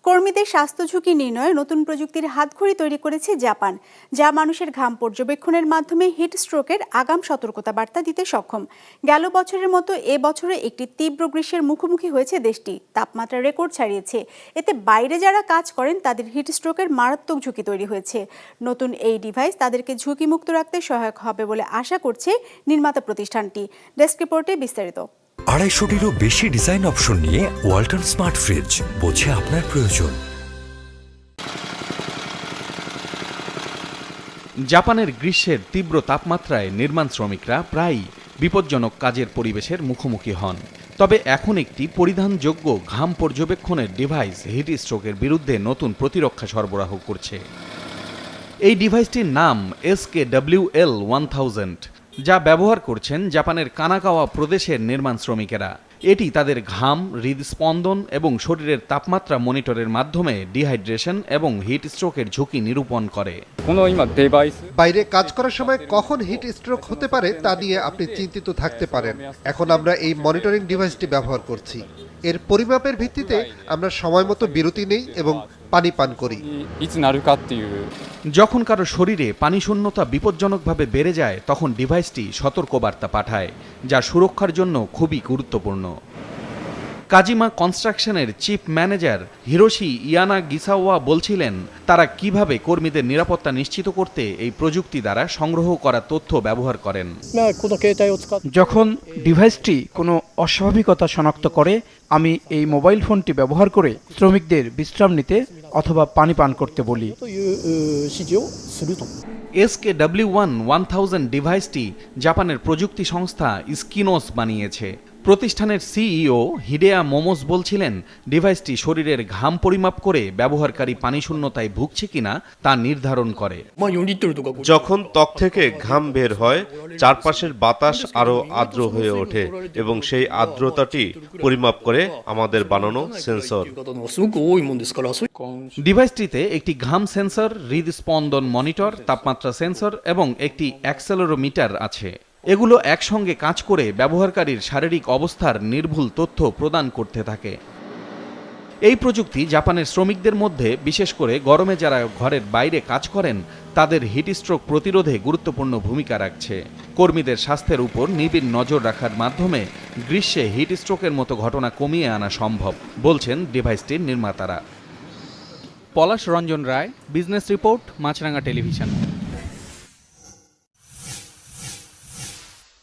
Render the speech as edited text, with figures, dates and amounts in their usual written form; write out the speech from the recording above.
কর্মীদের স্বাস্থ্য ঝুঁকি নির্ণয়ে নতুন প্রযুক্তির হাতঘড়ি তৈরি করেছে জাপান, যা মানুষের ঘাম পর্যবেক্ষণের মাধ্যমে হিট স্ট্রোকের আগাম সতর্কতা বার্তা দিতে সক্ষম। গেল বছরের মতো এবছরে একটি তীব্র গ্রীষ্মের মুখোমুখি হয়েছে দেশটি, তাপমাত্রা রেকর্ড ছাড়িয়েছে। এতে বাইরে যারা কাজ করেন তাদের হিট স্ট্রোকের মারাত্মক ঝুঁকি তৈরি হয়েছে। নতুন এই ডিভাইস তাদেরকে ঝুঁকিমুক্ত রাখতে সহায়ক হবে বলে আশা করছে নির্মাতা প্রতিষ্ঠানটি। ডেস্ক রিপোর্টে বিস্তারিত। 250টিরও বেশি ডিজাইন অপশন নিয়ে ওয়ালটন স্মার্ট ফ্রিজ, বোঝে আপনার প্রয়োজন। জাপানের গ্রীষ্মের তীব্র তাপমাত্রায় নির্মাণ শ্রমিকরা প্রায়ই বিপজ্জনক কাজের পরিবেশের মুখোমুখি হন। তবে এখন একটি পরিধানযোগ্য ঘাম পর্যবেক্ষণের ডিভাইস হিট স্ট্রোকের বিরুদ্ধে নতুন প্রতিরক্ষা সরবরাহ করছে। এই ডিভাইসটির নাম SKWL-1000, যা ব্যবহার করছেন জাপানের কানাকাওয়া প্রদেশের নির্মাণ শ্রমিকেরা। এটি তাদের ঘাম, হৃদস্পন্দন এবং শরীরের তাপমাত্রা মনিটরের মাধ্যমে ডিহাইড্রেশন এবং হিট স্ট্রোকের ঝুঁকি নিরূপণ করে। বাইরে কাজ করার সময় কখন হিট স্ট্রোক হতে পারে তা নিয়ে আপনি চিন্তিত থাকতে পারেন। এখন আমরা এই মনিটরিং ডিভাইসটি ব্যবহার করছি। এর পরিমাপের ভিত্তিতে আমরা সময় মতো বিরতি নেই এবং পানি পান করি। যখন কারো শরীরে পানিশূন্যতা বিপজ্জনকভাবে বেড়ে যায়, তখন ডিভাইসটি সতর্কবার্তা পাঠায়, যা সুরক্ষার জন্য খুবই গুরুত্বপূর্ণ। কাজিমা কনস্ট্রাকশনের চিফ ম্যানেজার হিরোশি ইয়ানাগিসাওয়া বলছিলেন, তারা কিভাবে কর্মীদের নিরাপত্তা নিশ্চিত করতে এই প্রযুক্তি দ্বারা সংগ্রহ করা তথ্য ব্যবহার করেন। যখন ডিভাইসটি কোনো অস্বাভাবিকতা শনাক্ত করে, আমি এই মোবাইল ফোনটি ব্যবহার করে শ্রমিকদের বিশ্রাম নিতে অথবা পানি পান করতে বলি। SKW-1000 ডিভাইসটি জাপানের প্রযুক্তি সংস্থা স্কিনোস বানিয়েছে। প্রতিষ্ঠানের সিইও হিডেয়া মোমোস বলছিলেন, ডিভাইসটি শরীরের ঘাম পরিমাপ করে ব্যবহারকারী পানিশূন্যতায় ভুগছে কিনা তা নির্ধারণ করে। যখন ত্বক থেকে ঘাম বের হয়, চারপাশের বাতাস আরো আর্দ্র হয়ে ওঠে এবং সেই আর্দ্রতাটি পরিমাপ করে আমাদের বানানো সেন্সর। ডিভাইসটিতে একটি ঘাম সেন্সর, হৃদস্পন্দন মনিটর, তাপমাত্রা সেন্সর এবং একটি অ্যাক্সেলেরোমিটার আছে। এগুলো একসঙ্গে কাজ করে ব্যবহারকারীর শারীরিক অবস্থার নির্ভুল তথ্য প্রদান করতে থাকে। এই প্রযুক্তি জাপানের শ্রমিকদের মধ্যে, বিশেষ করে গরমে যারা ঘরের বাইরে কাজ করেন, তাদের হিট স্ট্রোক প্রতিরোধে গুরুত্বপূর্ণ ভূমিকা রাখছে। কর্মীদের স্বাস্থ্যের উপর নিবিড় নজর রাখার মাধ্যমে গ্রীষ্মে হিট স্ট্রোকের মতো ঘটনা কমিয়ে আনা সম্ভব, বলছেন ডিভাইসটির নির্মাতারা। পলাশ রঞ্জন রায়, বিজনেস রিপোর্ট, মাছরাঙা টেলিভিশন।